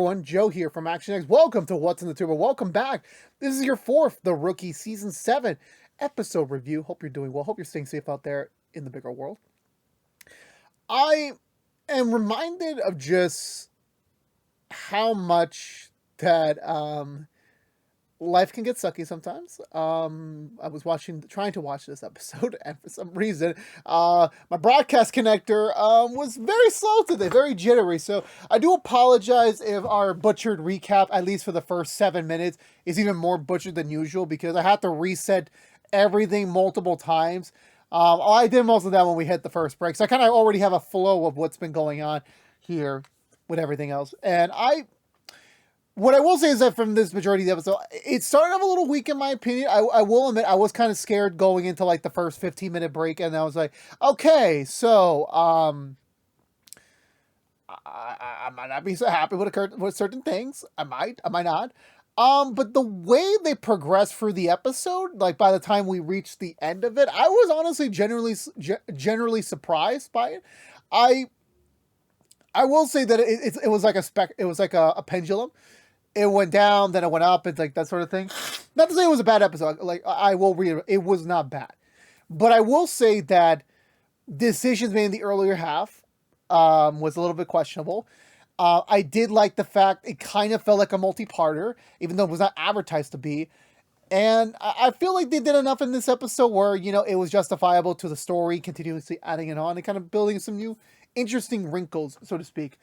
everyone, Joe here from ActionX. Welcome to What's in the Tuber. Welcome back. This is your fourth The Rookie Season 7 episode review. Hope you're doing well. Hope you're staying safe out there in the bigger world. I am reminded of just how much that life can get sucky sometimes. I was trying to watch this episode, and for some reason, my broadcast connector was very slow today, very jittery. So I do apologize if our butchered recap, at least for the first 7 minutes, is even more butchered than usual because I had to reset everything multiple times. I did most of that when we hit the first break, so I kind of already have a flow of what's been going on here with everything else, and what I will say is that from this majority of the episode, it started off a little weak in my opinion. I will admit I was kind of scared going into like the first 15-minute break, and I was like, okay, so I might not be so happy with certain things. I might not. But the way they progressed through the episode, like by the time we reached the end of it, I was honestly generally surprised by it. I will say that it was like a pendulum. It went down, then it went up, and like that sort of thing. Not to say it was a bad episode. Like I will read it was not bad, but I will say that decisions made in the earlier half was a little bit questionable. I did like the fact it kind of felt like a multi-parter, even though it was not advertised to be. And I feel like they did enough in this episode where, you know, it was justifiable to the story, continuously adding it on and kind of building some new interesting wrinkles, so to speak,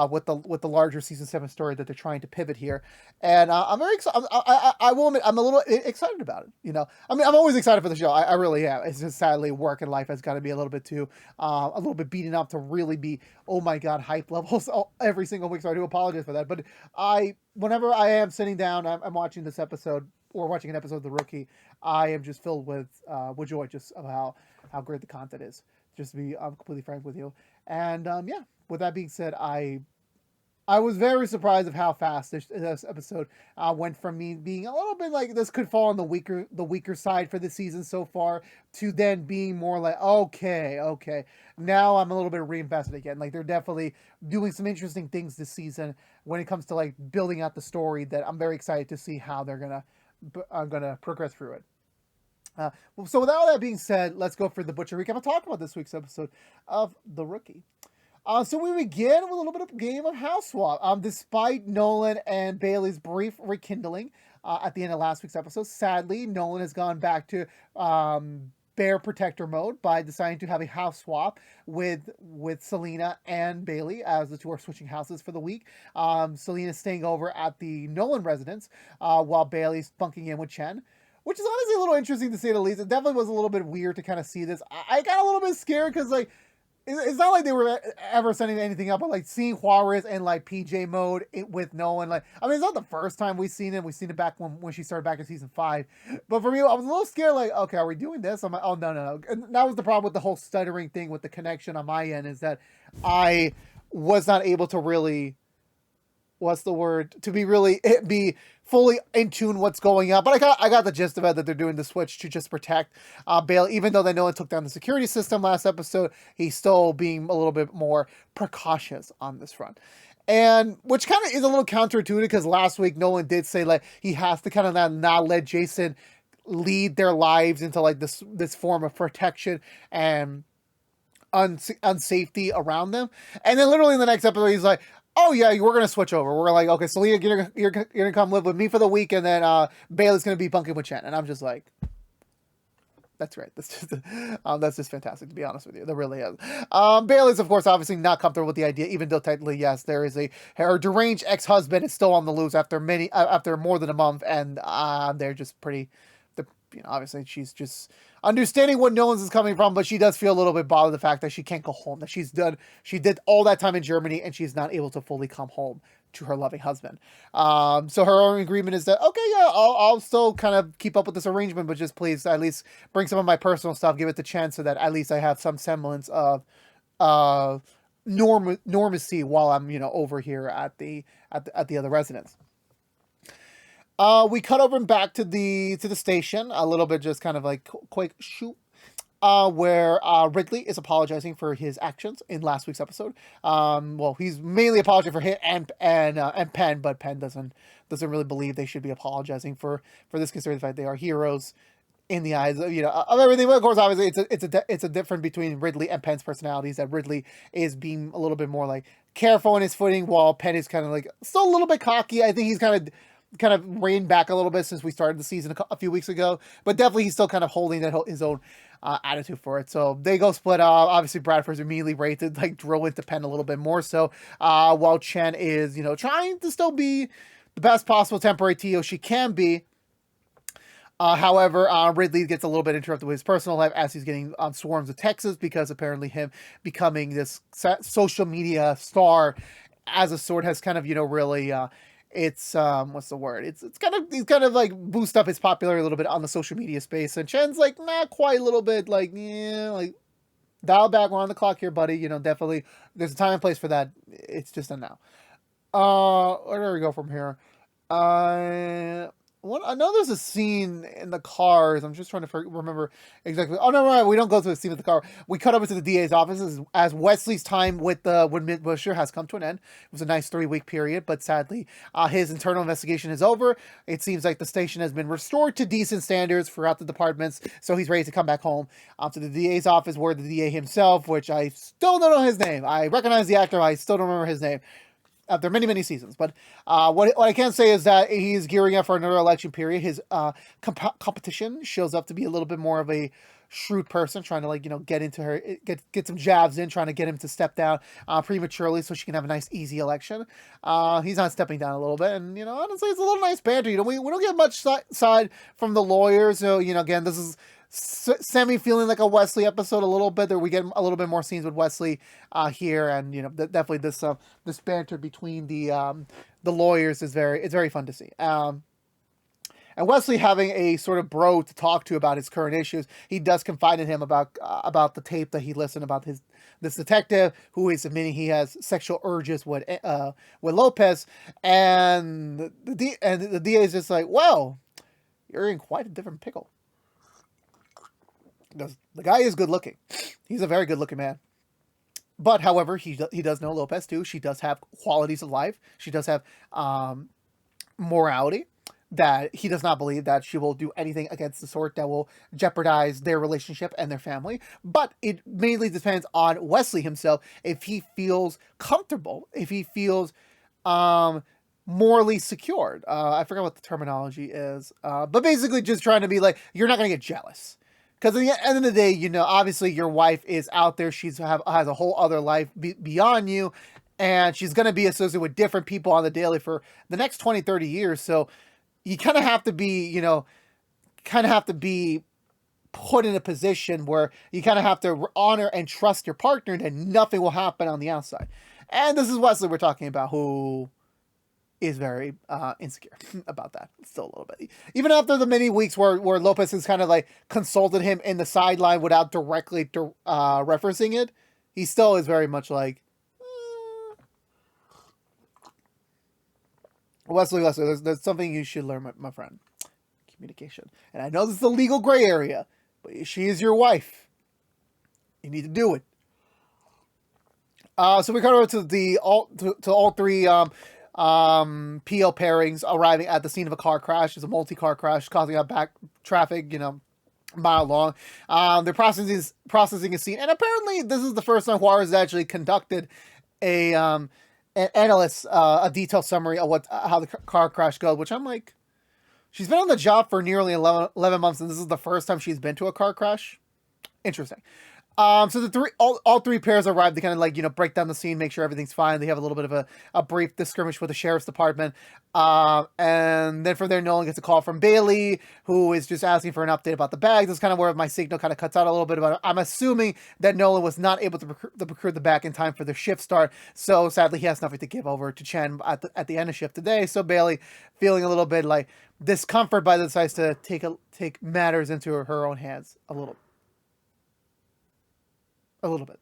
with the larger season 7 story that they're trying to pivot here. And I'm very excited. I will admit I'm a little excited about it. You know, I mean, I'm always excited for the show. I really am. It's just sadly work and life has got to be a little bit beaten up to really be, oh my God, hype levels every single week. So I do apologize for that. But whenever I am sitting down, I'm watching this episode or watching an episode of The Rookie, I am just filled with joy just of how great the content is. Just to be completely frank with you. And yeah, with that being said, I was very surprised of how fast this episode went from me being a little bit like this could fall on the weaker side for the season so far to then being more like, okay, now I'm a little bit reinvested again. Like they're definitely doing some interesting things this season when it comes to like building out the story that I'm very excited to see how they're gonna progress through it. So with all that being said, let's go for the butcher recap and talk about this week's episode of The Rookie. So we begin with a little bit of a game of house swap. Despite Nolan and Bailey's brief rekindling at the end of last week's episode, sadly, Nolan has gone back to bear protector mode by deciding to have a house swap with Selena and Bailey as the two are switching houses for the week. Selena's staying over at the Nolan residence while Bailey's bunking in with Chen. Which is honestly a little interesting to say the least. It definitely was a little bit weird to kind of see this. I got a little bit scared because, like, it's not like they were ever sending anything up, but, like, seeing Juarez in, like, PJ mode with Nolan. Like, I mean, it's not the first time we've seen it. We've seen it back when she started back in season 5. But for me, I was a little scared, like, okay, are we doing this? I'm like, oh, no. And that was the problem with the whole stuttering thing with the connection on my end is that I was not able to really... be fully in tune what's going on. But I got the gist of it that they're doing the switch to just protect Bailey. Even though they know it took down the security system last episode, he's still being a little bit more precautious on this front. And which kind of is a little counterintuitive because last week Nolan did say like he has to kind of not let Jason lead their lives into like this form of protection and unsafety around them. And then literally in the next episode, he's like, oh yeah, we're gonna switch over. We're like, okay, Selena, you're gonna come live with me for the week, and then Bailey's gonna be bunking with Chen. And I'm just like, that's great. That's just fantastic, to be honest with you. That really is. Bailey's, of course, obviously not comfortable with the idea, even though technically, yes, there is her deranged ex-husband is still on the loose after more than a month, and they're just pretty. Obviously, she's just understanding what Nolan's is coming from, but she does feel a little bit bothered the fact that she can't go home, that she did all that time in Germany, and she's not able to fully come home to her loving husband. So her own agreement is that, okay, yeah, I'll still kind of keep up with this arrangement, but just please at least bring some of my personal stuff, give it the chance so that at least I have some semblance of normacy while I'm, over here at the other residence. We cut over and back to the station a little bit, just kind of like quick shoot. where Ridley is apologizing for his actions in last week's episode. Well, he's mainly apologizing for him and Penn, but Penn doesn't really believe they should be apologizing for this, considering the fact they are heroes in the eyes of, of everything. But of course, obviously, it's a difference between Ridley and Penn's personalities. That Ridley is being a little bit more like careful in his footing, while Penn is kind of like still a little bit cocky. I think he's kind of reined back a little bit since we started the season a few weeks ago, but definitely he's still kind of holding his own attitude for it. So they go split up. Obviously, Bradford's immediately ready to like drill into Penn a little bit more. So while Chen is trying to still be the best possible temporary TO she can be. However, Ridley gets a little bit interrupted with his personal life as he's getting swarms of texts, because apparently him becoming this social media star as a sort has kind of really it's what's the word? It's he's kind of like boost up his popularity a little bit on the social media space, and Chen's like not quite a little bit like like dial back, we're on the clock here, buddy. Definitely there's a time and place for that. It's just a now. Where do we go from here? I know there's a scene in the cars. I'm just trying to remember exactly. Oh, no, right. We don't go to the scene with the car. We cut over to the DA's office as Wesley's time with Busher has come to an end. It was a nice 3-week period, but sadly, his internal investigation is over. It seems like the station has been restored to decent standards throughout the departments, so he's ready to come back home to the DA's office, where the DA himself, which I still don't know his name. I recognize the actor. I still don't remember his name. After many seasons, but what I can say is that he's gearing up for another election period. His competition shows up to be a little bit more of a shrewd person, trying to get some jabs in, trying to get him to step down prematurely so she can have a nice easy election. He's not stepping down a little bit, and honestly, it's a little nice banter. We don't get much side from the lawyers. So again, this is semi feeling like a Wesley episode a little bit. There we get a little bit more scenes with Wesley here, and definitely this banter between the lawyers is very fun to see. And Wesley having a sort of bro to talk to about his current issues, he does confide in him about the tape that he listened about this detective who is admitting he has sexual urges with Lopez, and the DA is just like, well, you're in quite a different pickle. The guy is good looking. He's a very good looking man. But however, he does know Lopez too. She does have qualities of life. She does have morality that he does not believe that she will do anything against the sort that will jeopardize their relationship and their family. But it mainly depends on Wesley himself if he feels comfortable, if he feels morally secured. I forgot what the terminology is. But basically just trying to be like, you're not going to get jealous. Because at the end of the day, obviously your wife is out there. Has a whole other life beyond you. And she's going to be associated with different people on the daily for the next 20, 30 years. So you kind of have to be, put in a position where you kind of have to honor and trust your partner that nothing will happen on the outside. And this is Wesley we're talking about, who is very insecure about that still a little bit. Even after the many weeks where Lopez has kind of like consulted him in the sideline without directly referencing it, he still is very much like, Wesley, there's something you should learn, my friend. Communication. And I know this is a legal gray area, but she is your wife. You need to do it. So we come over to all three PL pairings arriving at the scene of a car crash. It's a multi-car crash causing a back traffic, mile long. They're processing a scene, and apparently this is the first time Juarez actually conducted an analyst a detailed summary of how the car crash goes. Which I'm like, she's been on the job for nearly 11 months, and this is the first time she's been to a car crash. Interesting. So all three pairs arrive to kind of break down the scene, make sure everything's fine. They have a little bit of a brief skirmish with the sheriff's department. And then from there, Nolan gets a call from Bailey, who is just asking for an update about the bags. That's kind of where my signal kind of cuts out a little bit about it. I'm assuming that Nolan was not able to procure the bag in time for the shift start. So sadly, he has nothing to give over to Chen at the end of shift today. So Bailey, feeling a little bit like discomfort by the decides to take matters into her own hands a little bit.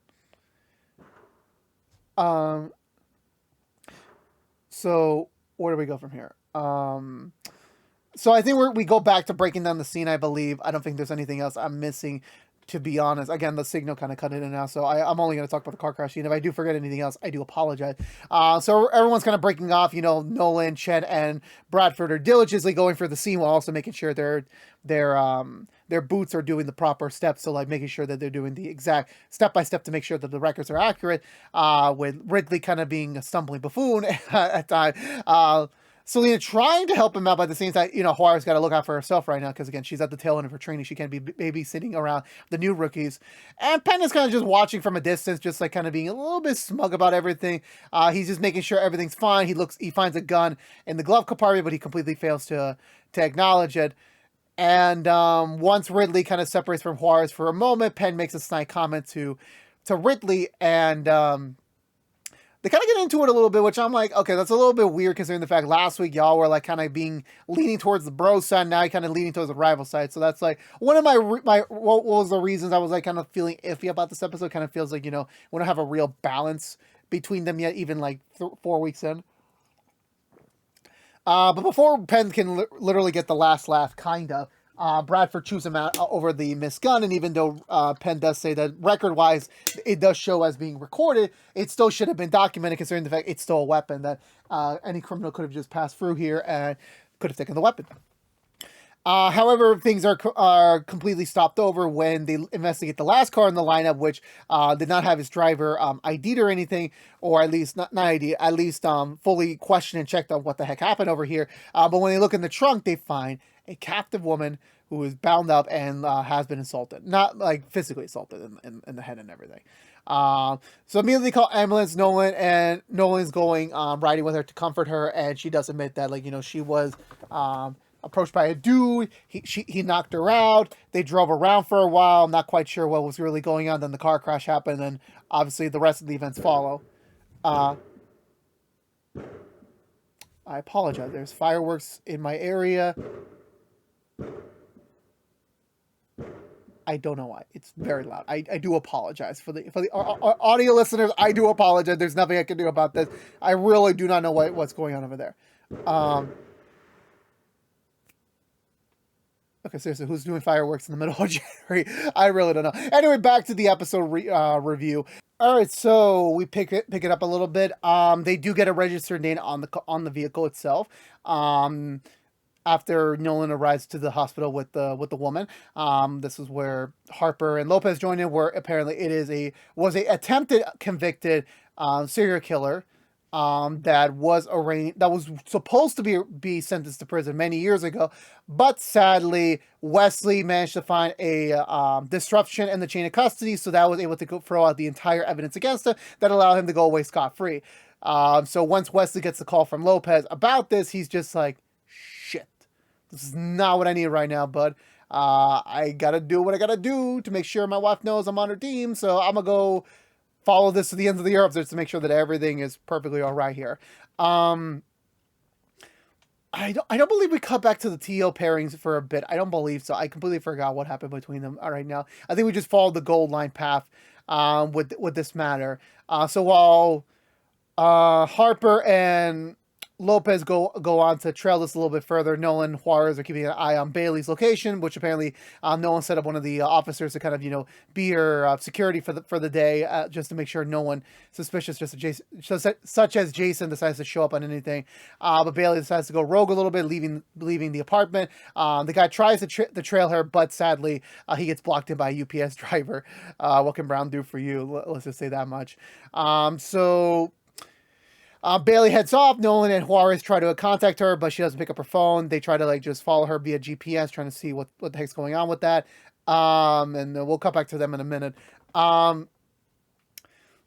So where do we go from here? So I think we go back to breaking down the scene, I believe. I don't think there's anything else I'm missing to be honest. Again, the signal kind of cut in and out, so I'm only going to talk about the car crash scene. If I do forget anything else, I do apologize. So everyone's kind of breaking off. Nolan, Chet, and Bradford are diligently going for the scene while also making sure their boots are doing the proper steps. So like making sure that they're doing the exact step by step to make sure that the records are accurate. With Ridley kind of being a stumbling buffoon at times. Selena trying to help him out, but at the same time, Juarez got to look out for herself right now because, again, she's at the tail end of her training. She can't be babysitting around the new rookies. And Penn is kind of just watching from a distance, just like kind of being a little bit smug about everything. He's just making sure everything's fine. He finds a gun in the glove compartment, but he completely fails to acknowledge it. And once Ridley kind of separates from Juarez for a moment, Penn makes a snide comment to Ridley, and they kind of get into it a little bit, which I'm like, okay, that's a little bit weird considering the fact last week y'all were like kind of leaning towards the bro side, now you're kind of leaning towards the rival side. So that's like one of my what was the reasons I was like kind of feeling iffy about this episode. Kind of feels like, we don't have a real balance between them yet, even like 4 weeks in. But before Penn can literally get the last laugh, kind of, Bradford chews him out over the missed gun, and even though Penn does say that record-wise it does show as being recorded, it still should have been documented considering the fact it's still a weapon that any criminal could have just passed through here and could have taken the weapon. However, things are completely stopped over when they investigate the last car in the lineup, which did not have its driver ID'd or anything, or at least not ID'd, at least fully questioned and checked on what the heck happened over here. But when they look in the trunk, they find a captive woman who is bound up and has been assaulted. Not like physically assaulted in the head and everything. So immediately call ambulance. Nolan's going riding with her to comfort her, and she does admit that she was approached by a dude. He knocked her out. They drove around for a while, not quite sure what was really going on. Then the car crash happened, and obviously the rest of the events follow. I apologize. There's fireworks in my area. I don't know why. It's very loud. I do apologize for the audio listeners. I do apologize. There's nothing I can do about this. I really do not know what's going on over there. Okay, seriously, who's doing fireworks in the middle of January? I really don't know. Anyway, back to the episode review. All right, so we pick it up a little bit. They do get a registered name on the vehicle itself. After Nolan arrives to the hospital with the woman, this is where Harper and Lopez join in. Where apparently it was a attempted convicted serial killer that was supposed to be sentenced to prison many years ago, but sadly Wesley managed to find a disruption in the chain of custody, so that was able to throw out the entire evidence against him that allowed him to go away scot-free. So once Wesley gets the call from Lopez about this, he's just like, shit, this is not what I need right now, bud. I gotta do what I gotta do to make sure my wife knows I'm on her team, so I'm gonna go follow this to the ends of the earth just to make sure that everything is perfectly all right here. I don't believe we cut back to the TO pairings for a bit. I don't believe so. I completely forgot what happened between them right now. I think we just followed the gold line path with this matter. So while Harper and Lopez go on to trail this a little bit further, Nolan and Juarez are keeping an eye on Bailey's location, which apparently Nolan set up one of the officers to kind of be her security for the day, just to make sure no one suspicious, such as Jason, decides to show up on anything. But Bailey decides to go rogue a little bit, leaving the apartment. The guy tries to trail her, but sadly he gets blocked in by a UPS driver. What can Brown do for you? Let's just say that much. Bailey heads off. Nolan and Juarez try to contact her, but she doesn't pick up her phone. They try to just follow her via GPS, trying to see what the heck's going on with that. And we'll cut back to them in a minute.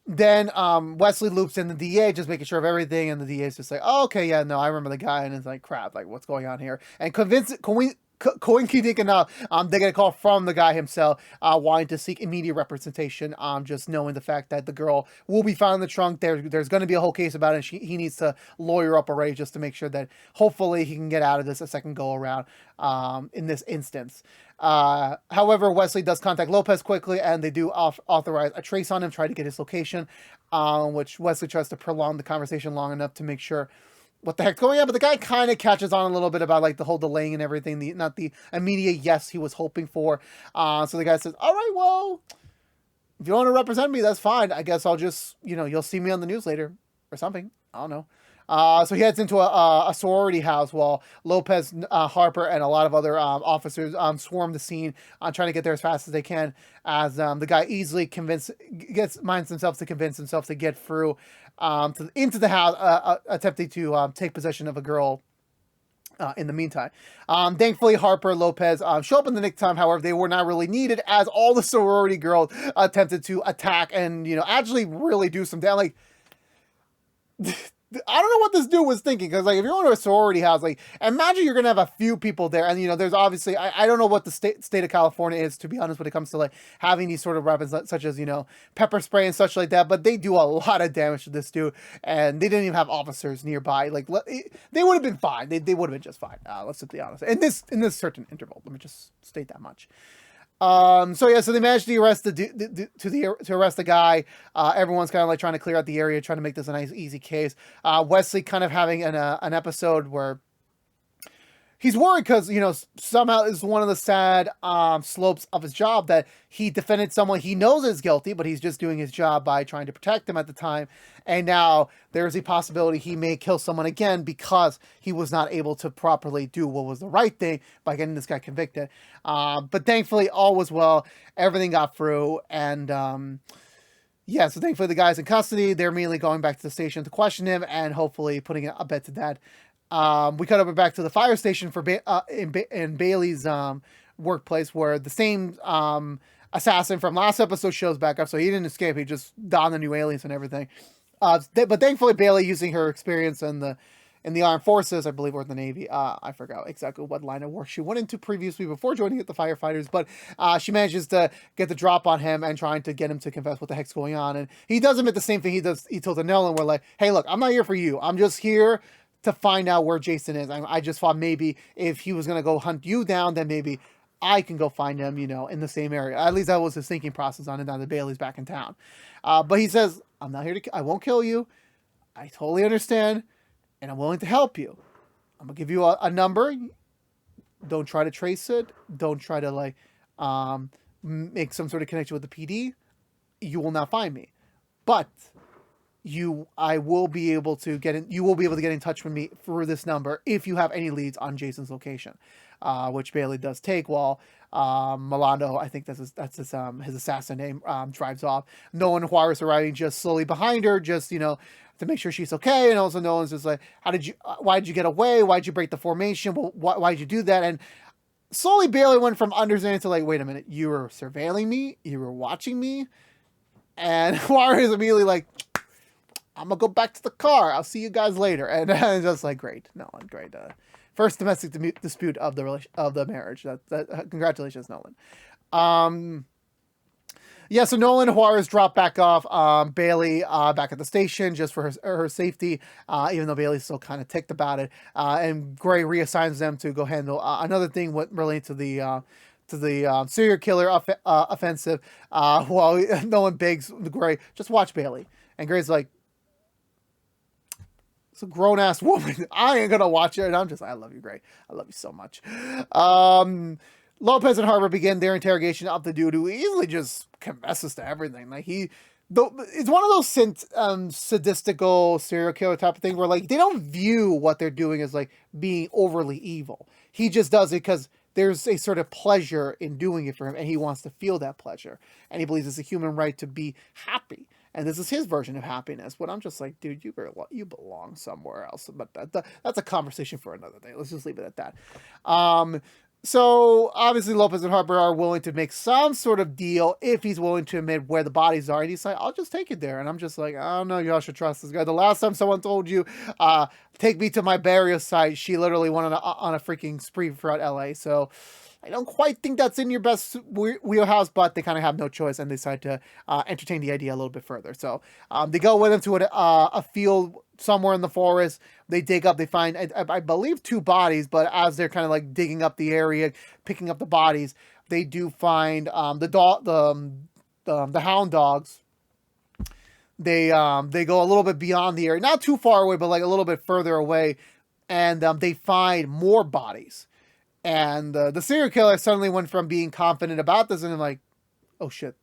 Then Wesley loops in the DA, just making sure of everything, and the DA is just like, oh, okay, yeah, no, I remember the guy, and it's like, crap, like, what's going on here? And coincidentally enough, they get a call from the guy himself, wanting to seek immediate representation, just knowing the fact that the girl will be found in the trunk. There's going to be a whole case about it, and he needs to lawyer up already just to make sure that hopefully he can get out of this a second go around in this instance. However, Wesley does contact Lopez quickly, and they do authorize a trace on him, try to get his location, which Wesley tries to prolong the conversation long enough to make sure what the heck's going on? But the guy kind of catches on a little bit about like the whole delaying and everything, not the immediate yes he was hoping for. So the guy says, all right, well, if you want to represent me, that's fine. I guess I'll just, you'll see me on the news later or something. I don't know. So he heads into a sorority house while Lopez, Harper, and a lot of other officers swarm the scene, trying to get there as fast as they can. As the guy easily minds himself to convince himself to get through into the house, attempting to take possession of a girl. In the meantime, thankfully Harper, Lopez show up in the nick time. However, they were not really needed as all the sorority girls attempted to attack and actually really do some damage. Like, I don't know what this dude was thinking, because like if you're going to a sorority house, like imagine you're gonna have a few people there, and there's obviously I don't know what the state of California is, to be honest, when it comes to like having these sort of weapons such as pepper spray and such like that, but they do a lot of damage to this dude, and they didn't even have officers nearby. Like they would have been fine. They would have been just fine. Let's just be honest. In this certain interval, let me just state that much. So they managed to arrest to arrest the guy. Everyone's kind of like trying to clear out the area, trying to make this a nice, easy case. Wesley kind of having an episode where he's worried because, somehow is one of the sad slopes of his job that he defended someone he knows is guilty, but he's just doing his job by trying to protect them at the time. And now there's a possibility he may kill someone again because he was not able to properly do what was the right thing by getting this guy convicted. But thankfully, all was well. Everything got through. And so thankfully the guy's in custody. They're immediately going back to the station to question him and hopefully putting a bet to that. We cut over back to the fire station in Bailey's workplace, where the same assassin from last episode shows back up. So he didn't escape. He just donned the new aliens and everything. But thankfully, Bailey, using her experience in the armed forces, I believe, or the Navy, I forgot exactly what line of work she went into previously before joining the firefighters, but she manages to get the drop on him and trying to get him to confess what the heck's going on. And he does admit the same thing he told to Nolan, where like, hey, look, I'm not here for you. I'm just here to find out where Jason is. I just thought maybe if he was going to go hunt you down, then maybe I can go find him, in the same area. At least that was his thinking process on it, now that Bailey's back in town. But he says, I'm not here I won't kill you. I totally understand, and I'm willing to help you. I'm going to give you a number. Don't try to trace it. Don't try to make some sort of connection with the PD. You will not find me. But I will be able to get in. You will be able to get in touch with me through this number if you have any leads on Jason's location, which Bailey does take while Milando, I think that's his assassin name, drives off. Nolan Juarez arriving just slowly behind her, just to make sure she's okay. And also Nolan's just like, why did you get away? Why did you break the formation? Well, why did you do that? And slowly Bailey went from understanding to like, wait a minute, you were surveilling me, you were watching me, and Juarez immediately like, I'm gonna go back to the car. I'll see you guys later. And just like, great, Nolan, great. First domestic dispute of the marriage. Congratulations, Nolan. So Nolan and Juarez drop back off. Bailey back at the station just for her safety, even though Bailey's still kind of ticked about it. And Gray reassigns them to go handle another thing related to the serial killer offensive. While Nolan begs Gray, just watch Bailey. And Gray's like, it's a grown-ass woman. I ain't gonna watch it. And I'm just, I love you, Gray. I love you so much. Lopez and Harper begin their interrogation of the dude who easily just confesses to everything. Like it's one of those sadistical serial killer type of thing where like they don't view what they're doing as like being overly evil. He just does it because there's a sort of pleasure in doing it for him, and he wants to feel that pleasure. And he believes it's a human right to be happy. And this is his version of happiness. But I'm just like, dude, you belong somewhere else. But that's a conversation for another day. Let's just leave it at that. So obviously Lopez and Harper are willing to make some sort of deal if he's willing to admit where the bodies are. And he's like, I'll just take it there. And I'm just like, I don't know, y'all should trust this guy. The last time someone told you, take me to my burial site, she literally went on a freaking spree throughout LA. So I don't quite think that's in your best wheelhouse, but they kind of have no choice and they decide to entertain the idea a little bit further. So they go with him to a field somewhere in the forest. They dig up, they find, I believe, 2 bodies, but as they're kind of like digging up the area, picking up the bodies, they do find the hound dogs they go a little bit beyond the area, not too far away, but like a little bit further away, and they find more bodies. And the serial killer suddenly went from being confident about this and then like, oh shit,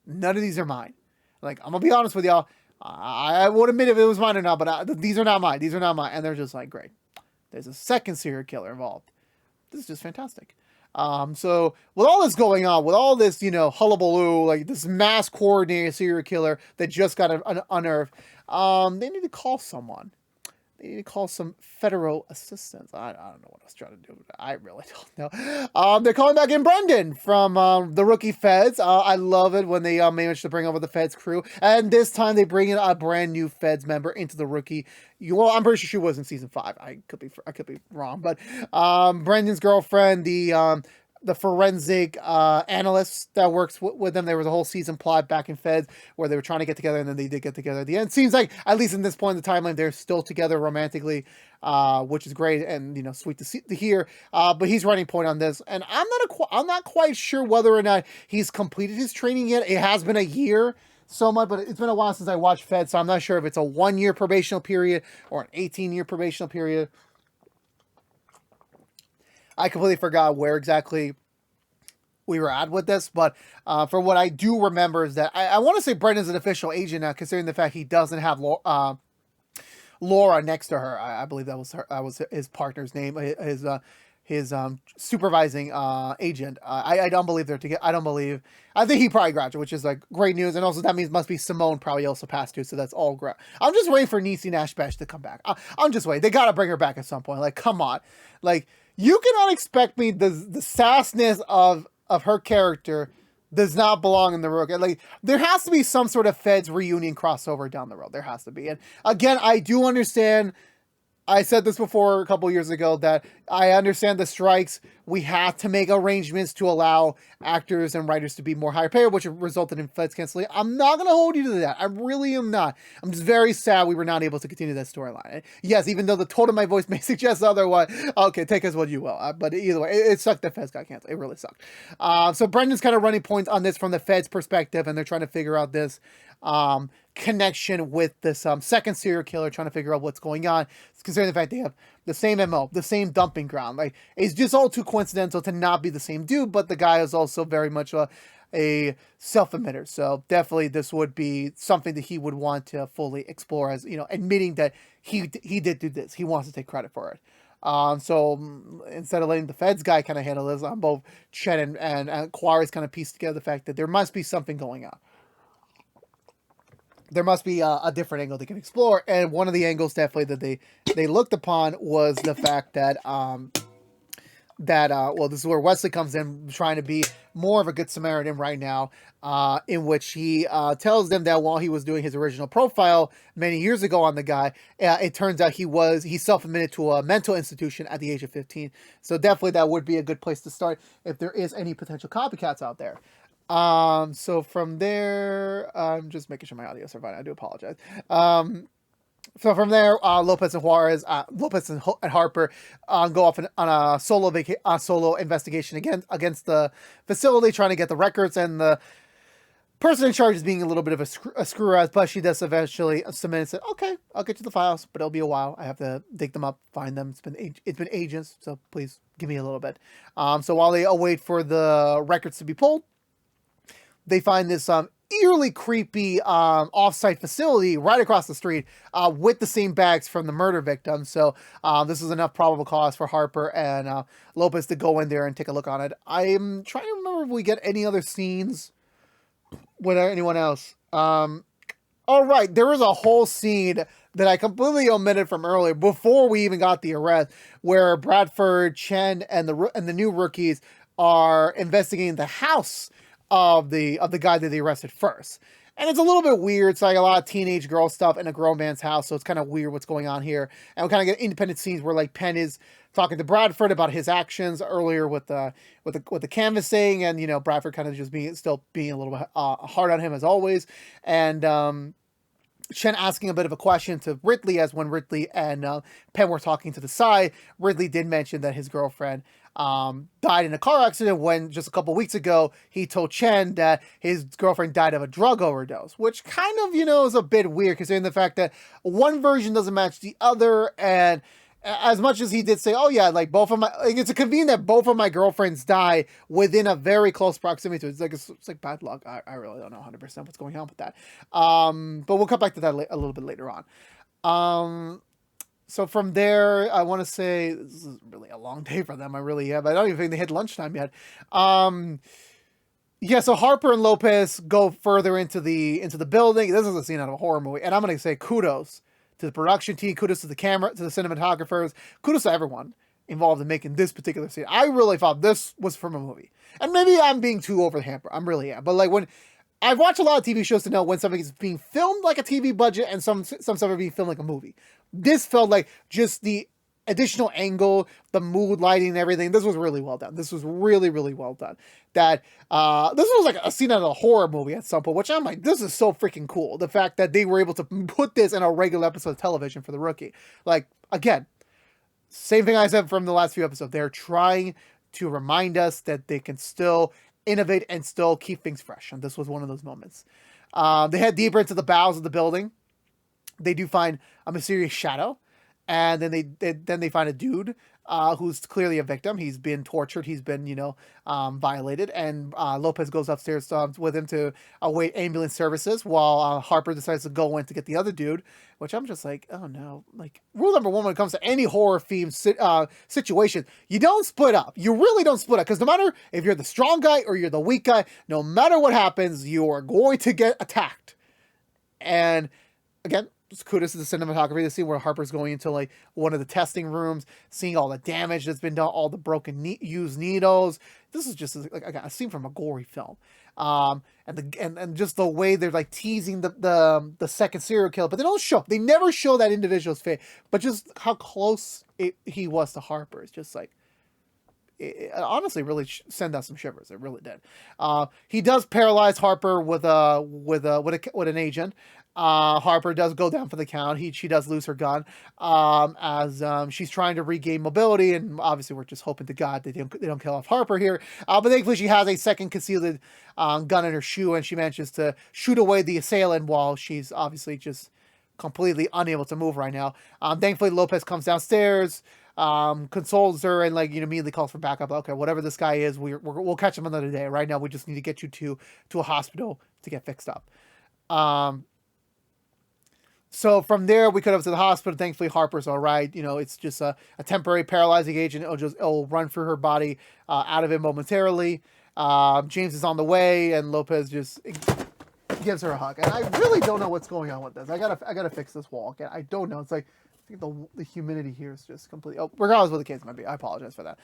none of these are mine. Like, I'm gonna be honest with y'all, I would admit if it was mine or not, but these are not mine. These are not mine. And they're just like, great. There's a second serial killer involved. This is just fantastic. So with all this going on, with all this, hullabaloo, like this mass coordinated serial killer that just got unearthed, they need to call someone. They need to call some federal assistance. I don't know what I was trying to do. I really don't know. They're calling back in Brendan from the rookie feds. I love it when they manage to bring over the feds crew. And this time they bring in a brand new feds member into the rookie. Well, I'm pretty sure she was in season 5. I could be wrong. But Brendan's girlfriend, the forensic analyst that works with them. There was a whole season plot back in Feds where they were trying to get together, and then they did get together at the end. Seems like, at least in this point in the timeline, they're still together romantically, which is great and sweet to hear. But he's running point on this, and I'm not quite sure whether or not he's completed his training yet. It has been a year. So much, but it's been a while since I watched Feds, so I'm not sure if it's a 1-year probational period or an 18-year probational period. I completely forgot where exactly we were at with this, but for what I do remember is that I want to say Brendan's an official agent now, considering the fact he doesn't have Laura next to her. I believe that was his partner's name, his supervising agent. I don't believe they're together. I think he probably graduated, which is like great news, and also that means must be Simone probably also passed too, so that's all great. I'm just waiting for Niecy Nash-Besh to come back. I'm just waiting. They gotta bring her back at some point. Like, come on, like. You cannot expect me, the sassness of her character does not belong in the Rook. Like, there has to be some sort of Feds reunion crossover down the road. There has to be. And again, I do understand, I said this before a couple years ago, that I understand the strikes. We have to make arrangements to allow actors and writers to be more higher paid, which resulted in Feds canceling. I'm not going to hold you to that. I really am not. I'm just very sad we were not able to continue that storyline. Yes, even though the tone of my voice may suggest otherwise, okay, take us what you will. But either way, it sucked that Feds got canceled. It really sucked. So Brendan's kind of running points on this from the Feds perspective, and they're trying to figure out this connection with this second serial killer, trying to figure out what's going on, considering the fact they have the same MO, the same dumping ground. Like, it's just all too coincidental to not be the same dude, but the guy is also very much a self-emitter. So definitely this would be something that he would want to fully explore, as, admitting that he did do this. He wants to take credit for it. So instead of letting the Feds guy kind of handle this, both Chen and Quarry's kind of pieced together the fact that there must be something going on. There must be a different angle they can explore, and one of the angles definitely that they looked upon was the fact that this is where Wesley comes in, trying to be more of a good Samaritan right now, in which he tells them that while he was doing his original profile many years ago on the guy, it turns out he self-admitted to a mental institution at the age of 15. So definitely that would be a good place to start if there is any potential copycats out there. So from there, I'm just making sure my audio is fine. I do apologize. So from there, Lopez and Juarez, Lopez and Harper go off on a solo investigation against the facility, trying to get the records, and the person in charge is being a little bit of a screw ass, but she does eventually submit and say, okay, I'll get you the files, but it'll be a while. I have to dig them up, find them. It's been ages, so please give me a little bit. So while they await for the records to be pulled, they find this eerily creepy off-site facility right across the street with the same bags from the murder victim. So this is enough probable cause for Harper and Lopez to go in there and take a look on it. I'm trying to remember if we get any other scenes with anyone else. All right, there was a whole scene that I completely omitted from earlier before we even got the arrest, where Bradford, Chen, and the new rookies are investigating the house of the guy that they arrested first. And it's a little bit weird. It's like a lot of teenage girl stuff in a grown man's house, so it's kind of weird what's going on here. And we kind of get independent scenes where like Penn is talking to Bradford about his actions earlier with the canvassing, and Bradford kind of just still being a little bit hard on him as always. And Chen asking a bit of a question to Ridley, as when Ridley and Penn were talking to the side, Ridley did mention that his girlfriend died in a car accident when just a couple weeks ago he told Chen that his girlfriend died of a drug overdose, which kind of, is a bit weird considering the fact that one version doesn't match the other. And as much as he did say, oh yeah, like both of my, like it's a convenient that both of my girlfriends die within a very close proximity to it. It's like bad luck. I really don't know 100% what's going on with that. But we'll come back to that a little bit later on. So from there, I want to say this is really a long day for them. I really have. I don't even think they hit lunchtime yet. Yeah, so Harper and Lopez go further into the building. This is a scene out of a horror movie, and I'm gonna say kudos to the production team, kudos to the camera, to the cinematographers, kudos to everyone involved in making this particular scene. I really thought this was from a movie, and maybe I'm being too over the hamper. I'm really am, but like when I've watched a lot of TV shows to know when something is being filmed like a TV budget and some stuff are being filmed like a movie. This felt like just the additional angle, the mood lighting and everything. This was really well done. This was really, really well done. That this was like a scene out of a horror movie at some point, which I'm like, this is so freaking cool. The fact that they were able to put this in a regular episode of television for The Rookie. Like, again, same thing I said from the last few episodes. They're trying to remind us that they can still innovate and still keep things fresh. And this was one of those moments. They head deeper into the bowels of the building. They do find a mysterious shadow, and then they find a dude who's clearly a victim. He's been tortured. He's been, violated. And Lopez goes upstairs with him to await ambulance services while Harper decides to go in to get the other dude, which I'm just like, oh no. Like, rule number one when it comes to any horror themed situation, you don't split up. You really don't split up, because no matter if you're the strong guy or you're the weak guy, no matter what happens, you are going to get attacked. And again, kudos to the cinematography. The scene where Harper's going into like one of the testing rooms, seeing all the damage that's been done, all the broken used needles. This is just like a scene from a gory film. And just the way they're like teasing the second serial killer, but they never show that individual's face, but just how close he was to Harper. It's just like, it honestly really sent out some shivers. It really did. He does paralyze Harper with an agent. Harper does go down for the count. She does lose her gun as she's trying to regain mobility, and obviously we're just hoping to God they don't kill off Harper here. But thankfully she has a second concealed gun in her shoe, and she manages to shoot away the assailant while she's obviously just completely unable to move right now. Thankfully Lopez comes downstairs, consoles her, and immediately calls for backup. Okay, whatever this guy is, we'll catch him another day. Right now we just need to get you to a hospital to get fixed up. So from there, we cut up to the hospital. Thankfully, Harper's all right. It's just a temporary paralyzing agent. It'll run through her body out of it momentarily. James is on the way, and Lopez just gives her a hug. And I really don't know what's going on with this. I gotta fix this wall. I don't know. It's like I think the humidity here is just completely. Oh, regardless of what the case might be, I apologize for that.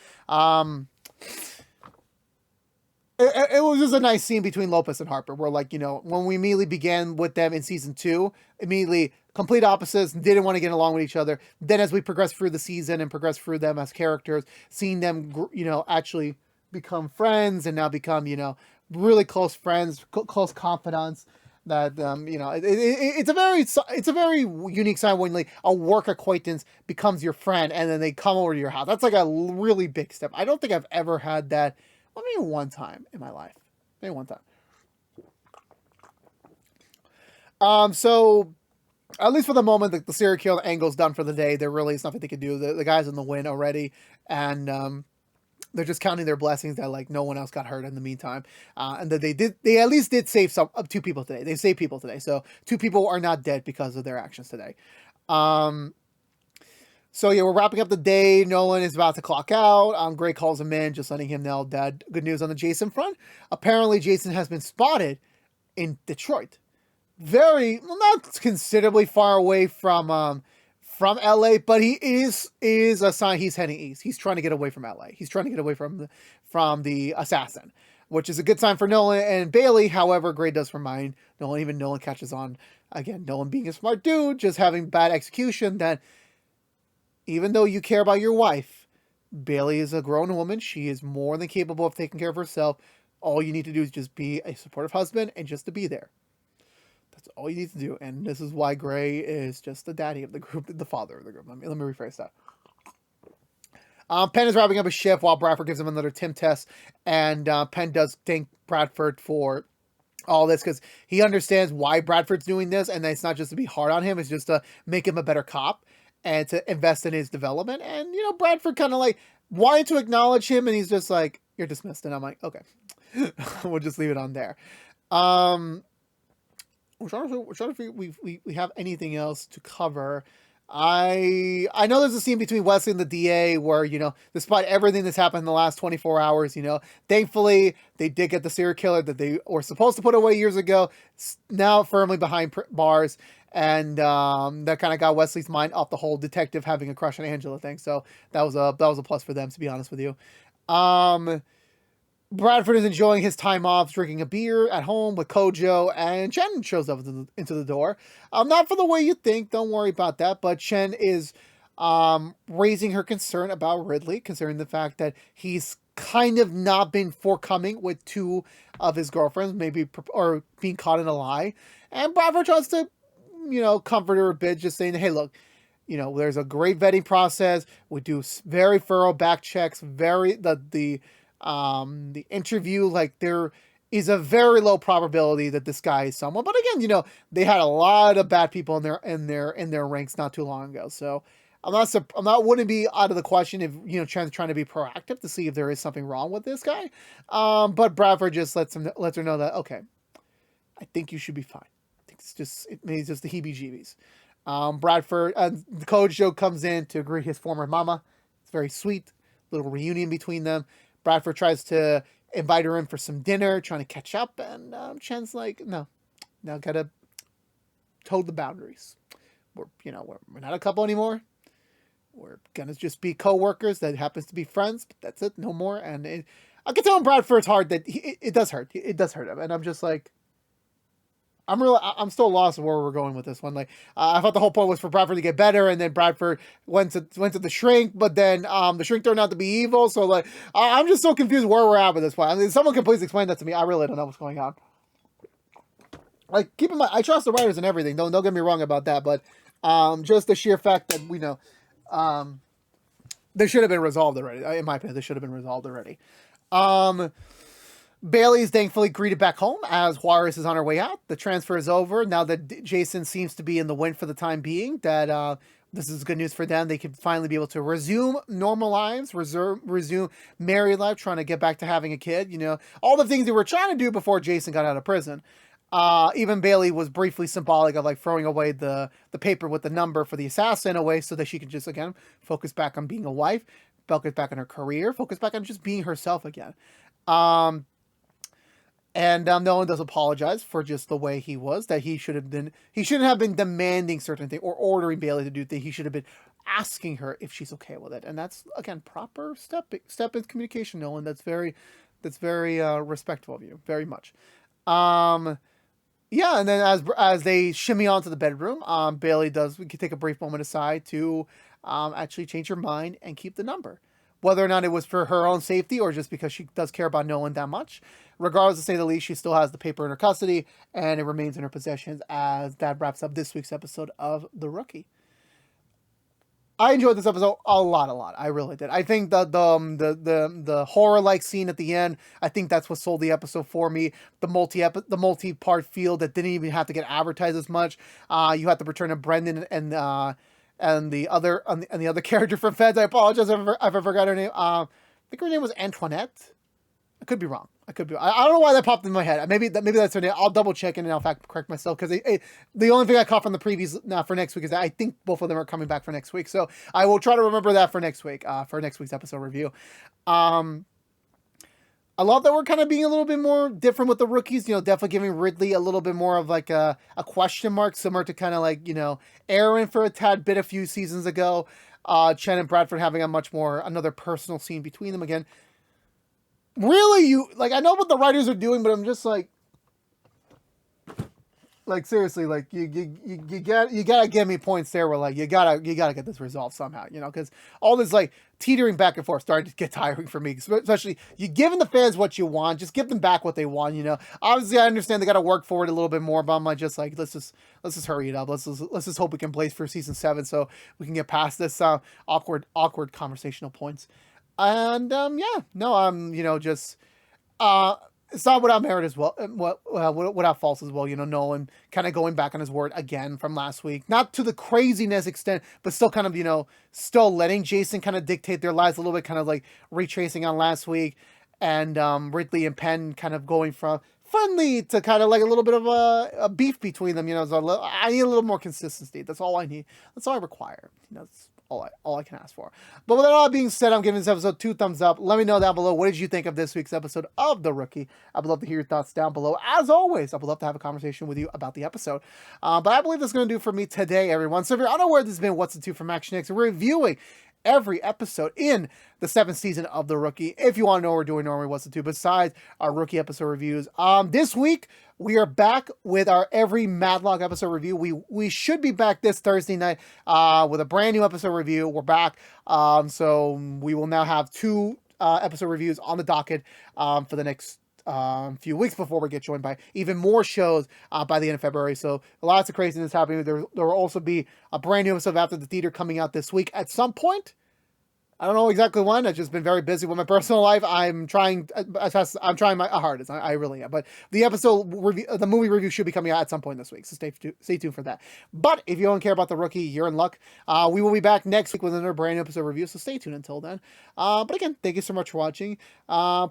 It was just a nice scene between Lopez and Harper where, when we immediately began with them in season 2, immediately complete opposites, didn't want to get along with each other. Then as we progress through the season and progress through them as characters, seeing them, actually become friends and now become, really close friends, close confidants. That it's a very unique sign when a work acquaintance becomes your friend and then they come over to your house. That's like a really big step. I don't think I've ever had that. Well, maybe one time in my life. Maybe one time. So, at least for the moment, the serial killer angle's done for the day. There really is nothing they can do. The guy's in the win already. And they're just counting their blessings that, no one else got hurt in the meantime. And that they at least did save 2 people today. They saved people today. So, 2 people are not dead because of their actions today. So yeah, we're wrapping up the day. Nolan is about to clock out. Gray calls him in, just letting him know that good news on the Jason front. Apparently, Jason has been spotted in Detroit. Not considerably far away from LA, but he is a sign he's heading east. He's trying to get away from LA. He's trying to get away from the assassin, which is a good sign for Nolan and Bailey. However, Gray does remind Nolan. Even Nolan catches on again. Nolan being a smart dude, just having bad execution. That even though you care about your wife, Bailey is a grown woman. She is more than capable of taking care of herself. All you need to do is just be a supportive husband and just to be there. That's all you need to do. And this is why Gray is just the daddy of the group, the father of the group. Let me rephrase that. Penn is wrapping up his shift while Bradford gives him another Tim test, and Penn does thank Bradford for all this because he understands why Bradford's doing this, and it's not just to be hard on him, it's just to make him a better cop and to invest in his development. And, you know, Bradford kind of like wanted to acknowledge him, and he's just like, you're dismissed. And I'm like, okay, we'll just leave it on there. I'm trying if we have anything else to cover. I know there's a scene between Wesley and the DA where, you know, despite everything that's happened in the last 24 hours, you know, thankfully they did get the serial killer that they were supposed to put away years ago, now firmly behind bars. And that kind of got Wesley's mind off the whole detective having a crush on Angela thing. So that was a plus for them, to be honest with you. Bradford is enjoying his time off, drinking a beer at home with Kojo, and Chen shows up into the door. Not for the way you think, don't worry about that, but Chen is raising her concern about Ridley, considering the fact that he's kind of not been forthcoming with two of his girlfriends, maybe, or being caught in a lie. And Bradford tries to, you know, comfort her a bit, just saying, hey, look, you know, there's a great vetting process. We do very thorough back checks, the interview, like there is a very low probability that this guy is someone. But again, you know, they had a lot of bad people in their ranks not too long ago. So wouldn't be out of the question if, you know, trying to be proactive to see if there is something wrong with this guy. But Bradford just lets her know that, okay, I think you should be fine. I think it's just the heebie-jeebies. Bradford, the Kojo comes in to greet his former mama. It's very sweet, little reunion between them. Bradford tries to invite her in for some dinner, trying to catch up, and Chen's like, no, now gotta toe the boundaries. We're not a couple anymore. We're gonna just be co-workers that happens to be friends, but that's it, no more. And I can tell Bradford's hard that it does hurt. It does hurt him, and I'm just like, I'm still lost where we're going with this one. Like, I thought the whole point was for Bradford to get better, and then Bradford went to the shrink, but then the shrink turned out to be evil. So like, I'm just so confused where we're at with this one. I mean, someone can please explain that to me. I really don't know what's going on. Like, keep in mind, I trust the writers and everything. Don't get me wrong about that, but just the sheer fact that we know they should have been resolved already. In my opinion, they should have been resolved already. Bailey is thankfully greeted back home as Juarez is on her way out. The transfer is over. Now that Jason seems to be in the win for the time being, that this is good news for them. They can finally be able to resume normal lives, resume married life, trying to get back to having a kid. You know, all the things they were trying to do before Jason got out of prison. Even Bailey was briefly symbolic of like throwing away the paper with the number for the assassin away so that she can just, again, focus back on being a wife, focus back on her career, focus back on just being herself again. And Nolan does apologize for just the way he was, that he shouldn't have been demanding certain things or ordering Bailey to do things. He should have been asking her if she's okay with it. And that's, again, proper step in communication, Nolan. That's very respectful of you, very much. Yeah, and then as they shimmy onto the bedroom, Bailey we can take a brief moment aside to actually change her mind and keep the number. Whether or not it was for her own safety or just because she does care about Nolan that much. Regardless, to say the least, she still has the paper in her custody, and it remains in her possession as that wraps up this week's episode of The Rookie. I enjoyed this episode a lot. I really did. I think the horror-like scene at the end, I think that's what sold the episode for me. The multi-part feel that didn't even have to get advertised as much. You had the return of Brendan and the other character from Feds. I apologize if I forgot her name. I think her name was Antoinette. I could be wrong. I don't know why that popped in my head. Maybe that's her name. I'll double check and I'll fact correct myself because the only thing I caught from the previews for next week is that I think both of them are coming back for next week. So I will try to remember that for next week, for next week's episode review. I love that we're kind of being a little bit more different with the rookies, you know, definitely giving Ridley a little bit more of like a question mark, similar to kind of like, you know, Aaron for a tad bit a few seasons ago. Chen and Bradford having another personal scene between them again. Really, I know what the writers are doing, but I'm just like, like seriously, like you gotta give me points there where like you gotta get this resolved somehow, you know, because all this like teetering back and forth started to get tiring for me. Especially you giving the fans what you want, just give them back what they want, you know. Obviously, I understand they got to work for it a little bit more, but I'm like just like let's just hurry it up. Let's just hope we can place for season 7 so we can get past this awkward conversational points. And yeah, no, I'm you know just it's not without merit as well. Without faults as well. You know, Nolan kind of going back on his word again from last week, not to the craziness extent, but still kind of still letting Jason kind of dictate their lives a little bit, kind of like retracing on last week, and Ridley and Penn kind of going from friendly to kind of like a little bit of a beef between them. You know, so I need a little more consistency. That's all I need. That's all I require. You know, that's all I can ask for. But with that all being said, I'm giving this episode 2 thumbs up. Let me know down below, what did you think of this week's episode of The Rookie? I would love to hear your thoughts down below. As always, I would love to have a conversation with you about the episode. But I believe that's going to do for me today, everyone. So if you're unaware, this has been What's the Two from ActionX. We're reviewing every episode in the 7th season of The Rookie. If you want to know what we're doing normally, What's the Two, besides our rookie episode reviews. This week, we are back with our every Madlock episode review. We should be back this Thursday night with a brand new episode review. We're back. So we will now have 2 episode reviews on the docket for the next few weeks before we get joined by even more shows by the end of February. So lots of craziness happening. There will also be a brand new episode After the Theater coming out this week at some point. I don't know exactly when. I've just been very busy with my personal life. I'm trying my hardest. I really am. But the episode review, the movie review should be coming out at some point this week. So stay tuned for that. But if you don't care about The Rookie, you're in luck. We will be back next week with another brand new episode review. So stay tuned until then. But again, thank you so much for watching.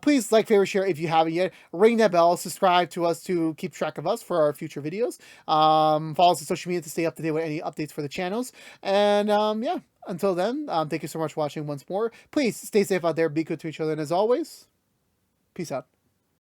Please like, favorite, share if you haven't yet. Ring that bell. Subscribe to us to keep track of us for our future videos. Follow us on social media to stay up to date with any updates for the channels. And yeah. Until then, thank you so much for watching once more. Please stay safe out there, be good to each other, and as always, peace out.